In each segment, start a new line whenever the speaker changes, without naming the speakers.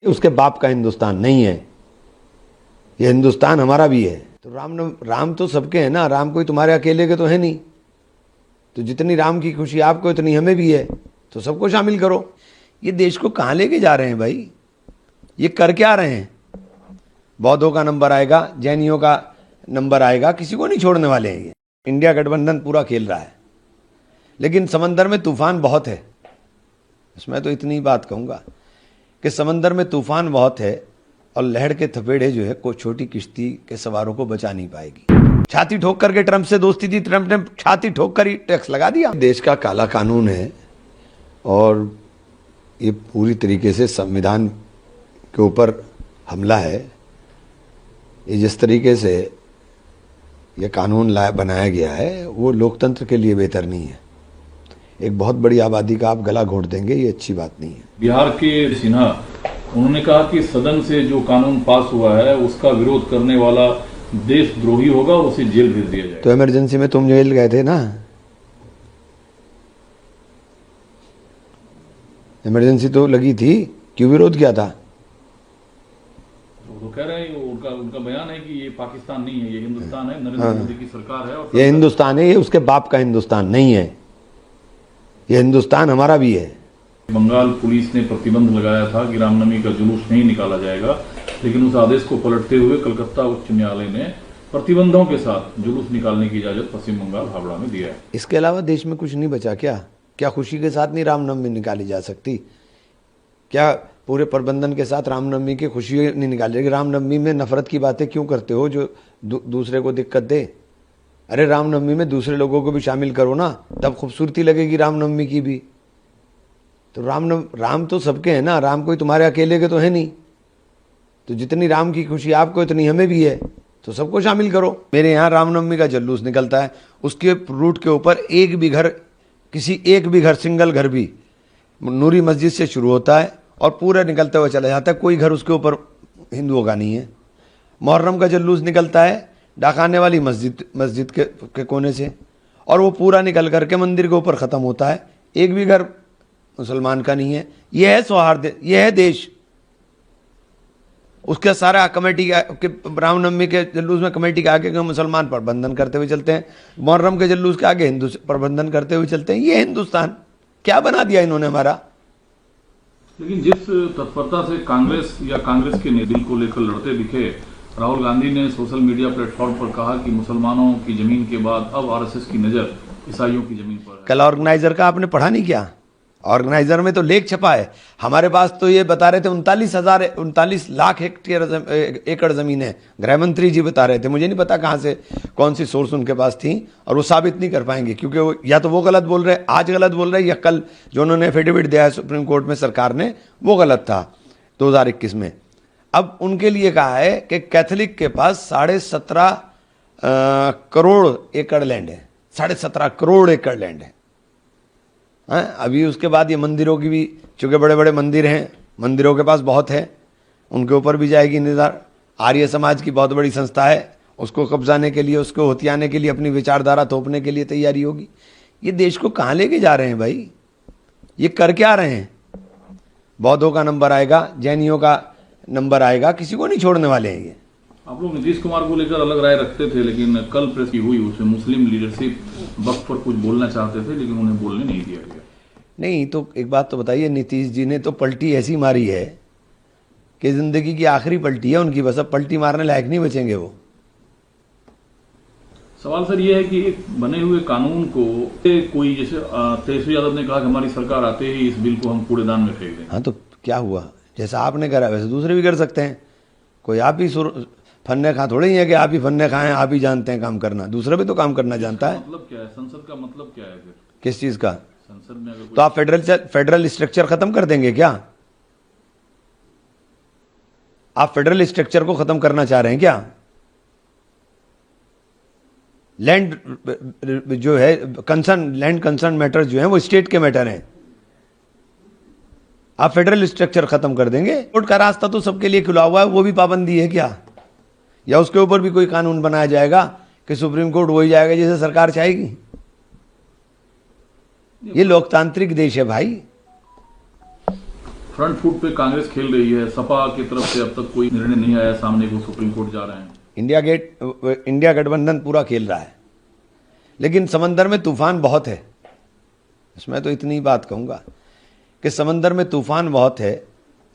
उसके बाप का हिंदुस्तान नहीं है, ये हिंदुस्तान हमारा भी है। तो राम तो सबके हैं ना, राम कोई तुम्हारे अकेले के तो है नहीं। तो जितनी राम की खुशी आपको उतनी हमें भी है, तो सबको शामिल करो। ये देश को कहाँ लेके जा रहे हैं भाई, ये कर क्या रहे हैं? बौद्धों का नंबर आएगा, जैनियों का नंबर आएगा, किसी को नहीं छोड़ने वाले हैं। ये इंडिया गठबंधन पूरा खेल रहा है, लेकिन समंदर में तूफान बहुत है। इसमें तो इतनी बात कहूँगा कि समंदर में तूफान बहुत है और लहर के थपेड़े जो है कोई छोटी किश्ती के सवारों को बचा नहीं पाएगी। छाती ठोक करके ट्रंप से दोस्ती थी, ट्रंप ने छाती ठोक कर ही टैक्स लगा दिया। देश का काला कानून है और ये पूरी तरीके से संविधान के ऊपर हमला है। ये जिस तरीके से ये कानून बनाया गया है वो लोकतंत्र के लिए बेहतर नहीं है। एक बहुत बड़ी आबादी का आप गला घोट देंगे, ये अच्छी बात नहीं है।
बिहार के सिन्हा उन्होंने कहा कि सदन से जो कानून पास हुआ है उसका विरोध करने वाला देशद्रोही होगा, उसे जेल भेज दिया जाएगा।
तो इमरजेंसी में तुम जेल गए थे ना, इमरजेंसी तो लगी थी, क्यों विरोध किया था?
तो कह रहे हैं उनका बयान है कि ये पाकिस्तान नहीं है, ये हिंदुस्तान है, नरेंद्र मोदी की सरकार है और
ये हिंदुस्तान है, ये उसके बाप का हिंदुस्तान नहीं है, ये हिंदुस्तान हमारा भी है।
बंगाल पुलिस ने प्रतिबंध लगाया था कि रामनवमी का जुलूस नहीं निकाला जाएगा, लेकिन उस आदेश को पलटते हुए कलकत्ता उच्च न्यायालय ने प्रतिबंधों के साथ जुलूस निकालने की इजाजत पश्चिम बंगाल हावड़ा में दिया है। इसके
अलावा देश में कुछ नहीं बचा क्या खुशी के साथ नहीं रामनवमी निकाली जा सकती? क्या पूरे प्रबंधन के साथ रामनवमी की खुशी नहीं निकाली जाएगी? रामनवमी में नफरत की बातें क्यों करते हो जो दूसरे को दिक्कत दे? अरे रामनवमी में दूसरे लोगों को भी शामिल करो ना, तब खूबसूरती लगेगी रामनवमी की भी। तो राम तो सबके हैं ना, राम कोई तुम्हारे अकेले के तो है नहीं। तो जितनी राम की खुशी आपको उतनी हमें भी है, तो सबको शामिल करो। मेरे यहाँ रामनवमी का जुलूस निकलता है, उसके रूट के ऊपर एक भी घर सिंगल घर भी नूरी मस्जिद से शुरू होता है और पूरा निकलते हुए चला जाता है, कोई घर उसके ऊपर हिंदुओं का नहीं है। मुहर्रम का जुलूस निकलता है डाकाने वाली मस्जिद के कोने से और वो पूरा निकल करके मंदिर के ऊपर ख़त्म होता है, एक भी घर मुसलमान का नहीं है। यह है सौहार्द, यह है देश। उसके सारा कमेटी के रामनवमी के जुलूस में कमेटी के आगे मुसलमान प्रबंधन करते हुए चलते हैं, मुहर्रम के जुलूस के आगे हिंदू प्रबंधन करते हुए चलते हैं। ये हिंदुस्तान क्या बना दिया इन्होंने हमारा।
लेकिन जिस तत्परता से कांग्रेस के दिल को लेकर लड़ते दिखे राहुल गांधी ने सोशल मीडिया प्लेटफॉर्म पर कहा कि मुसलमानों की जमीन के बाद अब आरएसएस की नजर ईसाइयों की जमीन पर है।
कल ऑर्गेनाइजर का आपने पढ़ा नहीं क्या? ऑर्गेनाइजर में तो लेख छपा है। हमारे पास तो ये बता रहे थे 39 लाख एकड़ जमीन है। गृह मंत्री जी बता रहे थे, मुझे नहीं पता कहाँ से कौन सी सोर्स उनके पास थी, और वो साबित नहीं कर पाएंगे क्योंकि वो या तो वो गलत बोल रहे, आज गलत बोल रहे, या कल जो उन्होंने एफिडेविट दिया है सुप्रीम कोर्ट में सरकार ने वो गलत था 2021 में। अब उनके लिए कहा है कि कैथोलिक के पास 17.5 करोड़ एकड़ लैंड है, 17.5 करोड़ एकड़ लैंड है। अभी उसके बाद ये मंदिरों की भी, चूँकि बड़े बड़े मंदिर हैं, मंदिरों के पास बहुत है, उनके ऊपर भी जाएगी निगाह। आर्य समाज की बहुत बड़ी संस्था है, उसको कब्जाने के लिए, उसको हथियाने के लिए, अपनी विचारधारा थोपने के लिए तैयारी होगी। ये देश को कहाँ लेके जा रहे हैं भाई, ये कर क्या रहे हैं? बौद्धों का नंबर आएगा, जैनियों का नंबर आएगा, किसी को नहीं छोड़ने वाले हैं। ये
आप लोग नीतीश कुमार को लेकर अलग राय रखते थे, लेकिन कल प्रेस की हुई उसमें मुस्लिम लीडरशिप वक्त पर कुछ बोलना चाहते थे लेकिन उन्हें बोलने नहीं दिया गया।
नहीं तो एक बात तो बताइए, नीतीश जी ने तो पलटी ऐसी मारी है कि जिंदगी की आखिरी पलटी है उनकी, बस अब पलटी मारने लायक नहीं बचेंगे वो।
सवाल सर ये है कि एक बने हुए कानून को कोई, जैसे तेजस्वी यादव ने कहा कि हमारी सरकार आते ही इस बिल को हम कूड़ेदान में फेंक दें।
हाँ तो क्या हुआ, जैसा आपने करा वैसे दूसरे भी कर सकते हैं। कोई आप ही फन्ने खा थोड़े ही है कि आप ही फन्ने खाएं, आप ही जानते हैं काम करना, दूसरा भी तो काम करना जानता है।
मतलब क्या है, संसद का मतलब क्या है फिर?
किस चीज का?
संसद में अगर
तो आप फेडरल स्ट्रक्चर खत्म कर देंगे क्या? आप फेडरल स्ट्रक्चर को खत्म करना चाह रहे हैं क्या? लैंड जो है लैंड कंसर्न मैटर जो है वो स्टेट के मैटर हैं। आप फेडरल स्ट्रक्चर खत्म कर देंगे? कोर्ट का रास्ता तो सबके लिए खुला हुआ है, वो भी पाबंदी है क्या? या उसके ऊपर भी कोई कानून बनाया जाएगा कि सुप्रीम कोर्ट वही जाएगा जैसे सरकार चाहेगी? ये लोकतांत्रिक देश है भाई।
फ्रंट फुट पे कांग्रेस खेल रही है, सपा की तरफ से अब तक कोई निर्णय नहीं आया सामने, को सुप्रीम कोर्ट जा रहे हैं।
इंडिया गठबंधन पूरा खेल रहा है, लेकिन समंदर में तूफान बहुत है। इसमें तो इतनी बात कहूंगा कि समंदर में तूफान बहुत है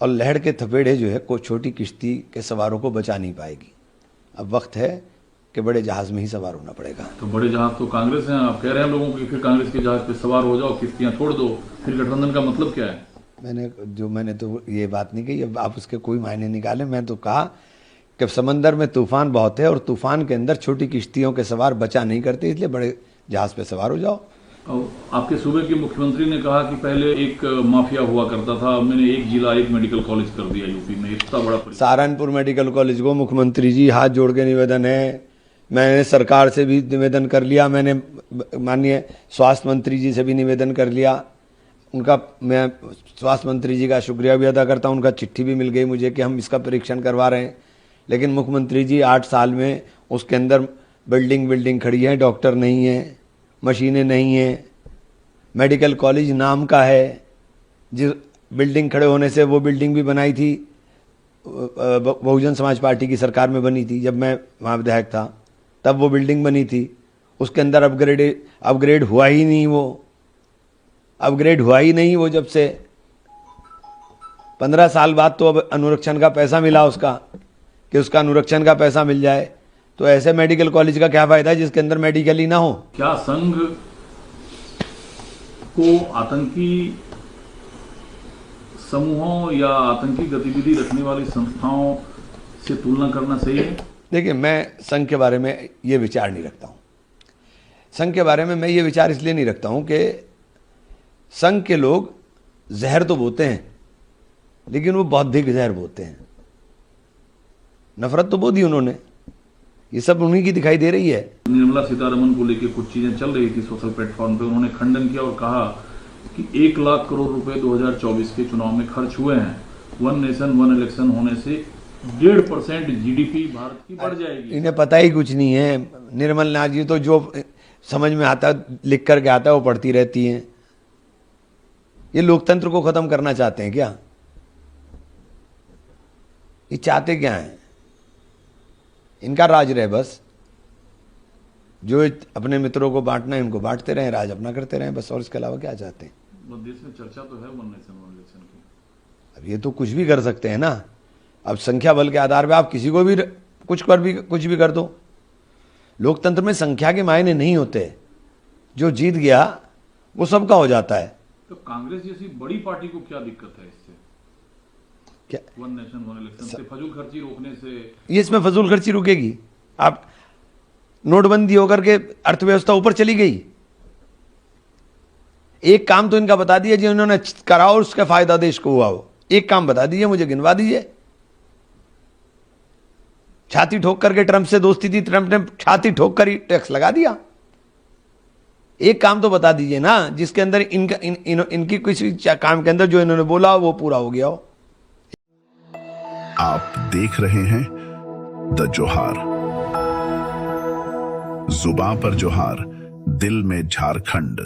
और लहर के थपेड़े जो है को छोटी किश्ती के सवारों को बचा नहीं पाएगी। अब वक्त है कि बड़े जहाज में ही सवार होना पड़ेगा।
तो बड़े जहाज तो कांग्रेस हैं, आप कह रहे हैं लोगों को कि फिर कांग्रेस के जहाज पे सवार हो जाओ, किश्तियां छोड़ दो, फिर गठबंधन का मतलब क्या है?
मैंने तो ये बात नहीं कही, अब आप उसके कोई मायने निकालें। मैं तो कहा कि समंदर में तूफान बहुत है और तूफान के अंदर छोटी किश्तियों के सवार बचा नहीं करते, इसलिए बड़े जहाज पे सवार हो जाओ।
और आपके सूबे के मुख्यमंत्री ने कहा कि पहले एक माफिया हुआ करता था, मैंने एक जिला एक मेडिकल कॉलेज कर दिया यूपी में, इतना बड़ा
सहारनपुर मेडिकल कॉलेज को मुख्यमंत्री जी हाथ जोड़ के निवेदन है, मैंने सरकार से भी निवेदन कर लिया, मैंने माननीय स्वास्थ्य मंत्री जी से भी निवेदन कर लिया। उनका मैं स्वास्थ्य मंत्री जी का शुक्रिया भी अदा करता हूं, उनका चिट्ठी भी मिल गई मुझे कि हम इसका परीक्षण करवा रहे हैं। लेकिन मुख्यमंत्री जी 8 साल में उसके अंदर बिल्डिंग खड़ी है, डॉक्टर नहीं है, मशीनें नहीं हैं, मेडिकल कॉलेज नाम का है। जिस बिल्डिंग खड़े होने से वो बिल्डिंग भी बनाई थी बहुजन समाज पार्टी की सरकार में बनी थी, जब मैं वहाँ विधायक था तब वो बिल्डिंग बनी थी। उसके अंदर अपग्रेड हुआ ही नहीं, वो जब से 15 साल बाद तो अब अनुरक्षण का पैसा मिला उसका, कि उसका अनुरक्षण का पैसा मिल जाए। तो ऐसे मेडिकल कॉलेज का क्या फायदा है जिसके अंदर मेडिकल ही ना हो?
क्या संघ को आतंकी समूहों या आतंकी गतिविधि रखने वाली संस्थाओं से तुलना करना सही है?
देखिए, मैं संघ के बारे में ये विचार नहीं रखता हूँ। संघ के बारे में मैं ये विचार इसलिए नहीं रखता हूँ कि संघ के लोग जहर तो बोते हैं, लेकिन वो बौद्धिक जहर बोते हैं। नफरत तो बो दी उन्होंने, ये सब उन्हीं की दिखाई दे रही है।
निर्मला सीतारमण को लेकर कुछ चीजें चल रही थी सोशल प्लेटफॉर्म पे, उन्होंने खंडन किया और कहा कि 1 लाख करोड़ रुपए 2024 के चुनाव में खर्च हुए हैं। वन नेशन वन इलेक्शन होने से 1.5% जीडीपी भारत की बढ़ जाएगी।
इन्हें पता ही कुछ नहीं है। निर्मल नाथ जी तो जो समझ में आता लिख करके आता है वो पढ़ती रहती हैं। ये लोकतंत्र को खत्म करना चाहते हैं क्या? ये चाहते क्या हैं? इनका राज रहे बस, जो अपने मित्रों को बांटना है उनको बांटते रहें, राज अपना करते रहें बस, और इसके अलावा क्या चाहते हैं?
देश में चर्चा तो है वन नेशन वन इलेक्शन की।
अब ये तो कुछ भी कर सकते हैं ना। अब संख्या बल के आधार पे आप किसी को भी कुछ भी कर दो। लोकतंत्र में संख्या के मायने नहीं होते, जो जीत गया वो सबका हो जाता है।
तो कांग्रेस जैसी बड़ी पार्टी को क्या दिक्कत है इससे?
क्या
वन नेशन वन इलेक्शन से, फजूल खर्ची रोकने से?
ये इसमें फजूल खर्ची रुकेगी? आप नोटबंदी होकर के अर्थव्यवस्था ऊपर चली गई। एक काम तो इनका बता दीजिए जो इन्होंने करा और उसका फायदा देश को हुआ हो। एक काम बता दीजिए, मुझे गिनवा दीजिए। छाती ठोक करके ट्रंप से दोस्ती थी, ट्रंप ने छाती ठोक कर ही टैक्स लगा दिया। एक काम तो बता दीजिए ना जिसके अंदर इनकी किसी काम के अंदर जो इन्होंने बोला वो पूरा हो गया हो।
आप देख रहे हैं द जोहार। जुबां पर जोहार, दिल में झारखंड।